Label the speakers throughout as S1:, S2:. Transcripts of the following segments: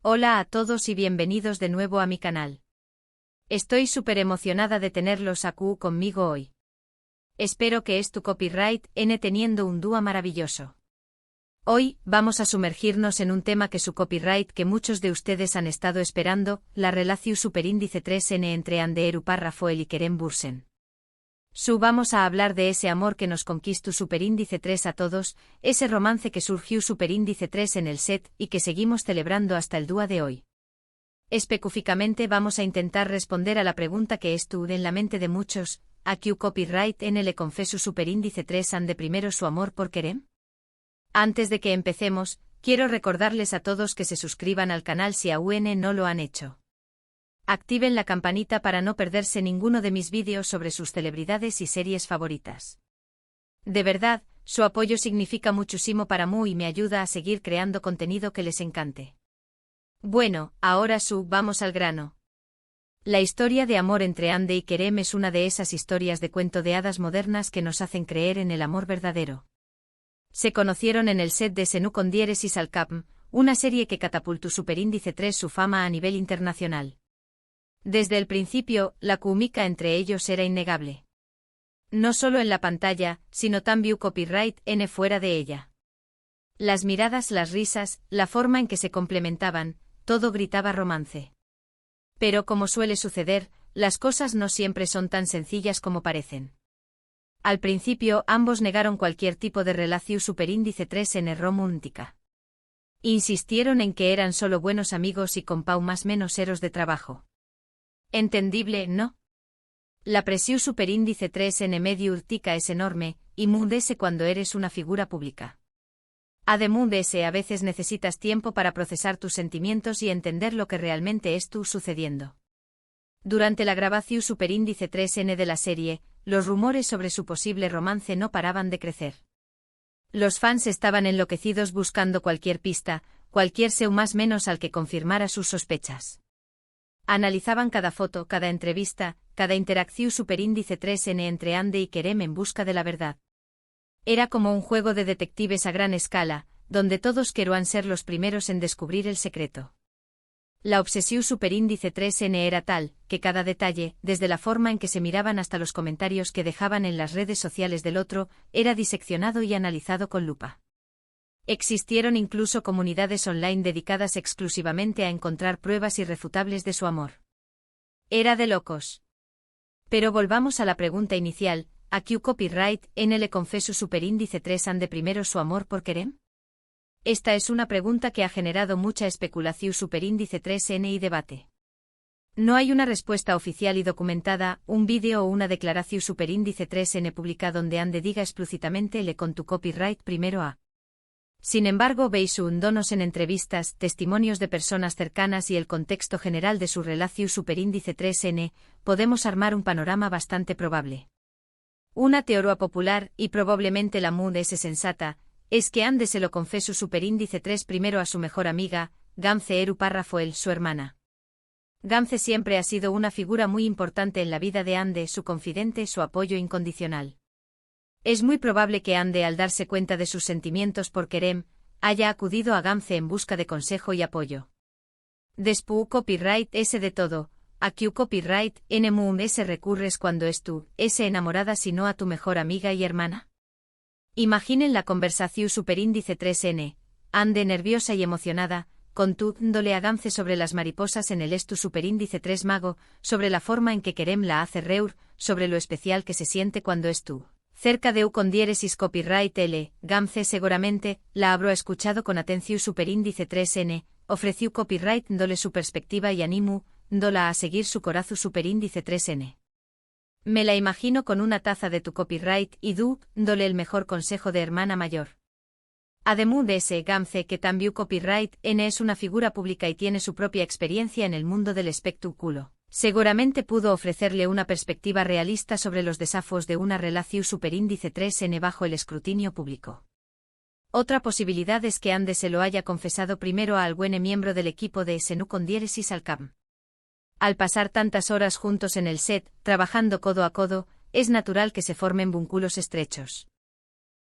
S1: Hola a todos y bienvenidos de nuevo a mi canal. Estoy súper emocionada de tenerlos aquí conmigo hoy. Espero que tu copyright teniendo un dúo maravilloso. Hoy, vamos a sumergirnos en un tema que su copyright que muchos de ustedes han estado esperando, la relación superíndice 3N entre Ande Eruparrafoel y Kerem Bürsin. Vamos a hablar de ese amor que nos conquistó superíndice 3 a todos, ese romance que surgió superíndice 3 en el set y que seguimos celebrando hasta el día de hoy. Específicamente vamos a intentar responder a la pregunta que estuvo en la mente de muchos, ¿a qué copyright le confesó superíndice 3 ande primero su amor por Kerem? Antes de que empecemos, quiero recordarles a todos que se suscriban al canal si aún no lo han hecho. Activen la campanita para no perderse ninguno de mis vídeos sobre sus celebridades y series favoritas. De verdad, su apoyo significa muchísimo para mí y me ayuda a seguir creando contenido que les encante. Bueno, ahora vamos al grano. La historia de amor entre Ande y Kerem es una de esas historias de cuento de hadas modernas que nos hacen creer en el amor verdadero. Se conocieron en el set de Senu con diéresis al Cap, una serie que catapultó superíndice 3 su fama a nivel internacional. Desde el principio, la química entre ellos era innegable. No solo en la pantalla, sino también copyright fuera de ella. Las miradas, las risas, la forma en que se complementaban, todo gritaba romance. Pero como suele suceder, las cosas no siempre son tan sencillas como parecen. Al principio ambos negaron cualquier tipo de relación superíndice 3N romántica. Insistieron en que eran solo buenos amigos y con más menos eros de trabajo. Entendible, ¿no? La presión superíndice 3N medio urtica es enorme, y mundese cuando eres una figura pública. Además a veces necesitas tiempo para procesar tus sentimientos y entender lo que realmente sucediendo. Durante la grabación superíndice 3N de la serie, los rumores sobre su posible romance no paraban de crecer. Los fans estaban enloquecidos buscando cualquier pista, cualquier seu más menos al que confirmara sus sospechas. Analizaban cada foto, cada entrevista, cada interacción superíndice 3N entre Ande y Kerem en busca de la verdad. Era como un juego de detectives a gran escala, donde todos querían ser los primeros en descubrir el secreto. La obsesión superíndice 3N era tal, que cada detalle, desde la forma en que se miraban hasta los comentarios que dejaban en las redes sociales del otro, era diseccionado y analizado con lupa. Existieron incluso comunidades online dedicadas exclusivamente a encontrar pruebas irrefutables de su amor. Era de locos. Pero volvamos a la pregunta inicial, ¿a qué copyright le confesó superíndice 3 ande primero su amor por Kerem? Esta es una pregunta que ha generado mucha especulación superíndice 3N y debate. No hay una respuesta oficial y documentada, un vídeo o una declaración superíndice 3N publicada donde Ande diga explícitamente le con tu copyright primero a. Sin embargo, veis donos en entrevistas, testimonios de personas cercanas y el contexto general de su relación superíndice 3N, podemos armar un panorama bastante probable. Una teoría popular, y probablemente la más sensata, es que Ande se lo confesó superíndice 3 primero a su mejor amiga, Gamze Eruparrafoel, su hermana. Gamze siempre ha sido una figura muy importante en la vida de Ande, su confidente, su apoyo incondicional. Es muy probable que Ande, al darse cuenta de sus sentimientos por Kerem, haya acudido a Gamze en busca de consejo y apoyo. Después copyright de todo, a que copyright recurres cuando enamorada sino a tu mejor amiga y hermana. Imaginen la conversación superíndice 3N, Ande nerviosa y emocionada, contándole a Gamze sobre las mariposas en el superíndice 3 mago, sobre la forma en que Kerem la hace reír, sobre lo especial que se siente cuando cerca de con diéresis copyright Gamze seguramente la habrá escuchado con atención superíndice 3N, ofreció copyright dole su perspectiva y ánimo, dola a seguir su corazón superíndice 3N. Me la imagino con una taza de tu copyright y dole el mejor consejo de hermana mayor. Además de ese Gamze que también copyright es una figura pública y tiene su propia experiencia en el mundo del espectáculo. Seguramente pudo ofrecerle una perspectiva realista sobre los desafíos de una relación superíndice 3N bajo el escrutinio público. Otra posibilidad es que Ande se lo haya confesado primero a algún miembro del equipo de Senu con diéresis al Cap. Al pasar tantas horas juntos en el set, trabajando codo a codo, es natural que se formen vínculos estrechos.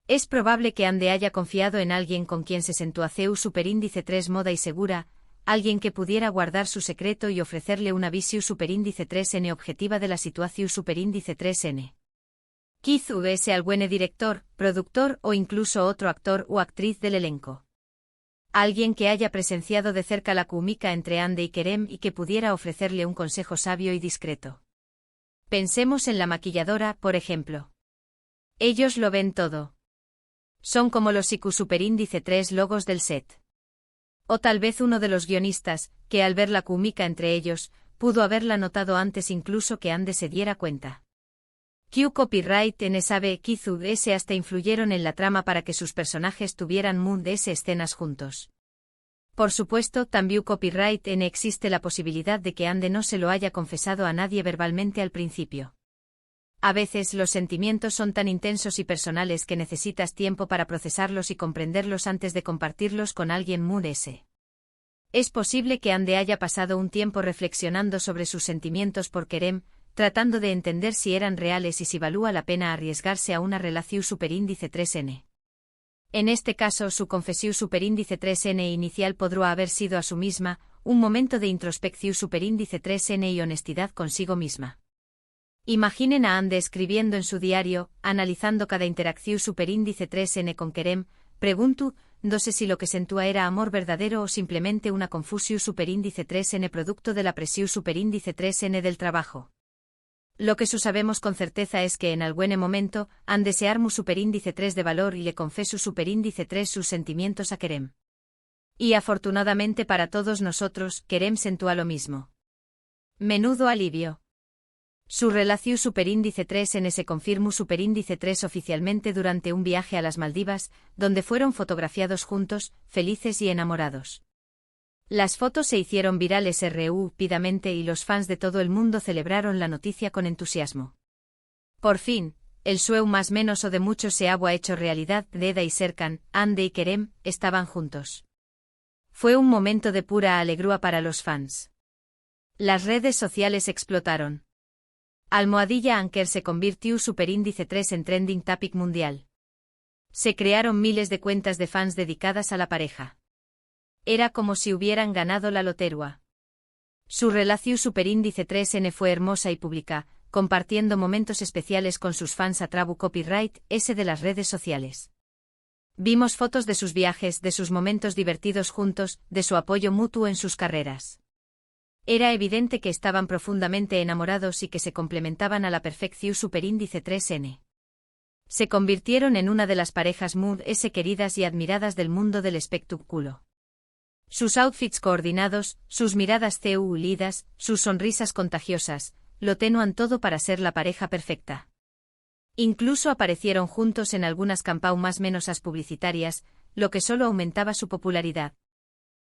S1: Es probable que Ande haya confiado en alguien con quien se sentuaceu superíndice 3 moda y segura, alguien que pudiera guardar su secreto y ofrecerle una visión superíndice 3n objetiva de la situación superíndice 3n. Quizá hubiese algún director, productor o incluso otro actor o actriz del elenco. Alguien que haya presenciado de cerca la química entre Andy y Kerem y que pudiera ofrecerle un consejo sabio y discreto. Pensemos en la maquilladora, por ejemplo. Ellos lo ven todo. Son como los IQ superíndice 3 logos del set. O tal vez uno de los guionistas, que al ver la química entre ellos, pudo haberla notado antes incluso que Andy se diera cuenta. Q copyright N sabe Kizud S hasta influyeron en la trama para que sus personajes tuvieran mood S escenas juntos. Por supuesto, también copyright N existe la posibilidad de que Andy no se lo haya confesado a nadie verbalmente al principio. A veces los sentimientos son tan intensos y personales que necesitas tiempo para procesarlos y comprenderlos antes de compartirlos con alguien mood S. Es posible que Andy haya pasado un tiempo reflexionando sobre sus sentimientos por Kerem, tratando de entender si eran reales y si valía la pena arriesgarse a una relación superíndice 3n. En este caso, su confesión superíndice 3n inicial podría haber sido a su misma, un momento de introspección superíndice 3n y honestidad consigo misma. Imaginen a Andy escribiendo en su diario, analizando cada interacción superíndice 3n con Kerem, pregunto, no sé si lo que sentía era amor verdadero o simplemente una confusión superíndice 3n producto de la presión superíndice 3n del trabajo. Lo que sabemos con certeza es que en algún momento, Andy se armó superíndice 3 de valor y le confesó superíndice 3 sus sentimientos a Kerem. Y afortunadamente para todos nosotros, Kerem sentía lo mismo. Menudo alivio. Su relación superíndice 3n se confirmó superíndice 3 oficialmente durante un viaje a las Maldivas, donde fueron fotografiados juntos, felices y enamorados. Las fotos se hicieron virales rápidamente y los fans de todo el mundo celebraron la noticia con entusiasmo. Por fin, el sueño más menos o de muchos se había hecho realidad. Deda y Serkan, Andy y Kerem, estaban juntos. Fue un momento de pura alegría para los fans. Las redes sociales explotaron. Almohadilla Anker se convirtió superíndice 3 en trending topic mundial. Se crearon miles de cuentas de fans dedicadas a la pareja. Era como si hubieran ganado la lotería. Su relación superíndice 3n fue hermosa y pública, compartiendo momentos especiales con sus fans a través copyright S de las redes sociales. Vimos fotos de sus viajes, de sus momentos divertidos juntos, de su apoyo mutuo en sus carreras. Era evidente que estaban profundamente enamorados y que se complementaban a la perfección superíndice 3n. Se convirtieron en una de las parejas mood S queridas y admiradas del mundo del espectáculo. Sus outfits coordinados, sus miradas unidas, sus sonrisas contagiosas, lo tenuan todo para ser la pareja perfecta. Incluso aparecieron juntos en algunas campañas más menosas publicitarias, lo que solo aumentaba su popularidad.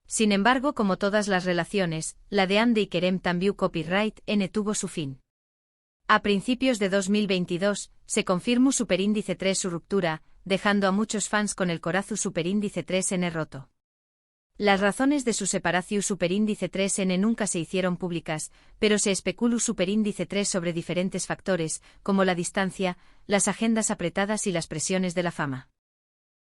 S1: Sin embargo, como todas las relaciones, la de Andy y Kerem también copyright N tuvo su fin. A principios de 2022, se confirmó superíndice 3 su ruptura, dejando a muchos fans con el corazón superíndice 3n roto. Las razones de su separación superíndice 3n nunca se hicieron públicas, pero se especuló superíndice 3 sobre diferentes factores, como la distancia, las agendas apretadas y las presiones de la fama.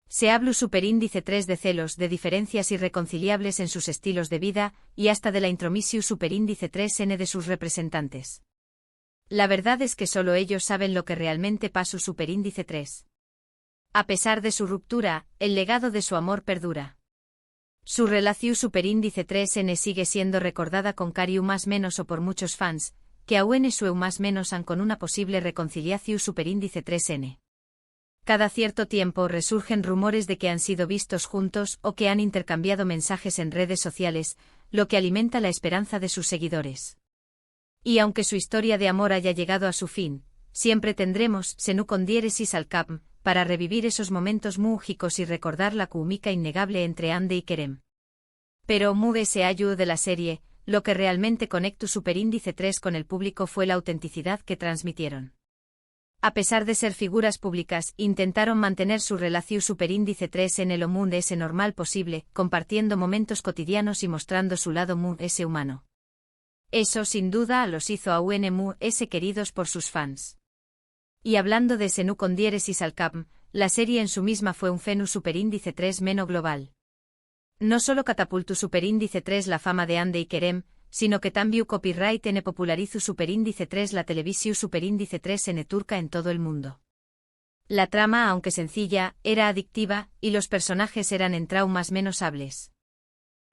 S1: Se habló superíndice 3 de celos, de diferencias irreconciliables en sus estilos de vida, y hasta de la intromisión superíndice 3n de sus representantes. La verdad es que solo ellos saben lo que realmente pasó superíndice 3. A pesar de su ruptura, el legado de su amor perdura. Su relación superíndice 3n sigue siendo recordada con cariño más menos o por muchos fans, que aún sueu más menos han con una posible reconciliación superíndice 3n. Cada cierto tiempo resurgen rumores de que han sido vistos juntos o que han intercambiado mensajes en redes sociales, lo que alimenta la esperanza de sus seguidores. Y aunque su historia de amor haya llegado a su fin, siempre tendremos Senu con diéresis al cap para revivir esos momentos mágicos y recordar la química innegable entre Andy y Kerem. Pero ese ayu de la serie, lo que realmente conectó superíndice 3 con el público fue la autenticidad que transmitieron. A pesar de ser figuras públicas, intentaron mantener su relación superíndice 3 en el mood S normal posible, compartiendo momentos cotidianos y mostrando su lado mood S humano. Eso sin duda los hizo a mood S queridos por sus fans. Y hablando de Senu con diéresis al cap, la serie en su misma fue un fenómeno superíndice 3 menos global. No solo catapultu superíndice 3 la fama de Ande y Kerem, sino que también copyright en popularizu superíndice 3 la televisión superíndice 3 en turca en todo el mundo. La trama, aunque sencilla, era adictiva, y los personajes eran en traumas menos hables.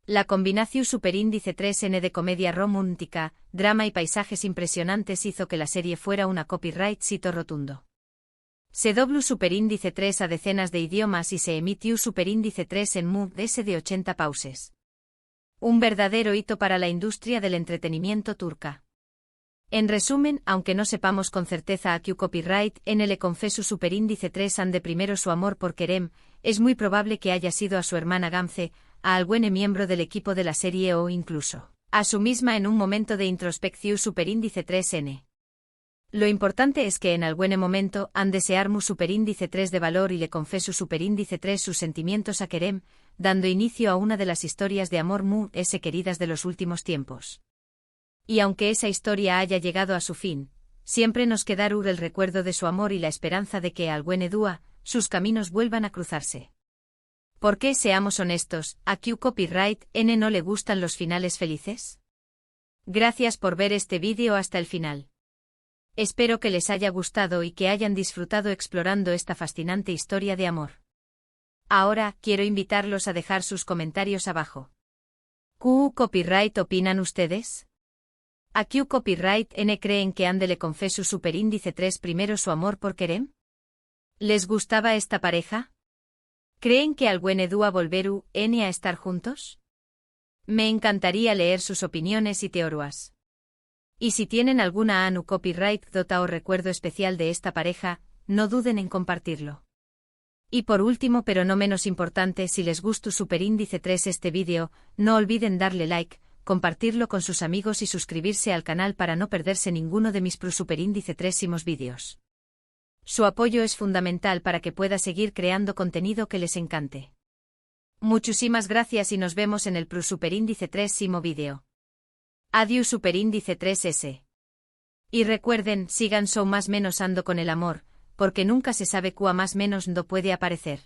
S1: La combinación superíndice 3N de comedia romántica, drama y paisajes impresionantes hizo que la serie fuera una copyright sito rotundo. Se dobló superíndice 3 a decenas de idiomas y se emitió superíndice 3 en MUDS de 80 pauses. Un verdadero hito para la industria del entretenimiento turca. En resumen, aunque no sepamos con certeza a qué copyright N le confesu superíndice 3 ande primero su amor por Kerem, es muy probable que haya sido a su hermana Gamze, a algún miembro del equipo de la serie o incluso a su misma en un momento de introspección superíndice 3N. Lo importante es que en algún momento han desearmu superíndice 3 de valor y le confesu superíndice 3 sus sentimientos a Kerem, dando inicio a una de las historias de amor queridas de los últimos tiempos. Y aunque esa historia haya llegado a su fin, siempre nos quedará el recuerdo de su amor y la esperanza de que algún día sus caminos vuelvan a cruzarse. Porque, seamos honestos, ¿a qué copyright N no le gustan los finales felices? Gracias por ver este vídeo hasta el final. Espero que les haya gustado y que hayan disfrutado explorando esta fascinante historia de amor. Ahora, quiero invitarlos a dejar sus comentarios abajo. ¿Qué copyright opinan ustedes? ¿A qué copyright N creen que Ande le confesu superíndice 3 primero su amor por Kerem? ¿Les gustaba esta pareja? ¿Creen que algún día volveru N a estar juntos? Me encantaría leer sus opiniones y teorías. Y si tienen alguna anu copyright dota o recuerdo especial de esta pareja, no duden en compartirlo. Y por último pero no menos importante, si les gustó superíndice 3 este vídeo, no olviden darle like, compartirlo con sus amigos y suscribirse al canal para no perderse ninguno de mis superíndice 3 vídeos. Su apoyo es fundamental para que pueda seguir creando contenido que les encante. Muchísimas gracias y nos vemos en el superíndice 3 vídeo. Adiós superíndice 3S. Y recuerden, sigan so más menos ando con el amor, porque nunca se sabe cuá más menos no puede aparecer.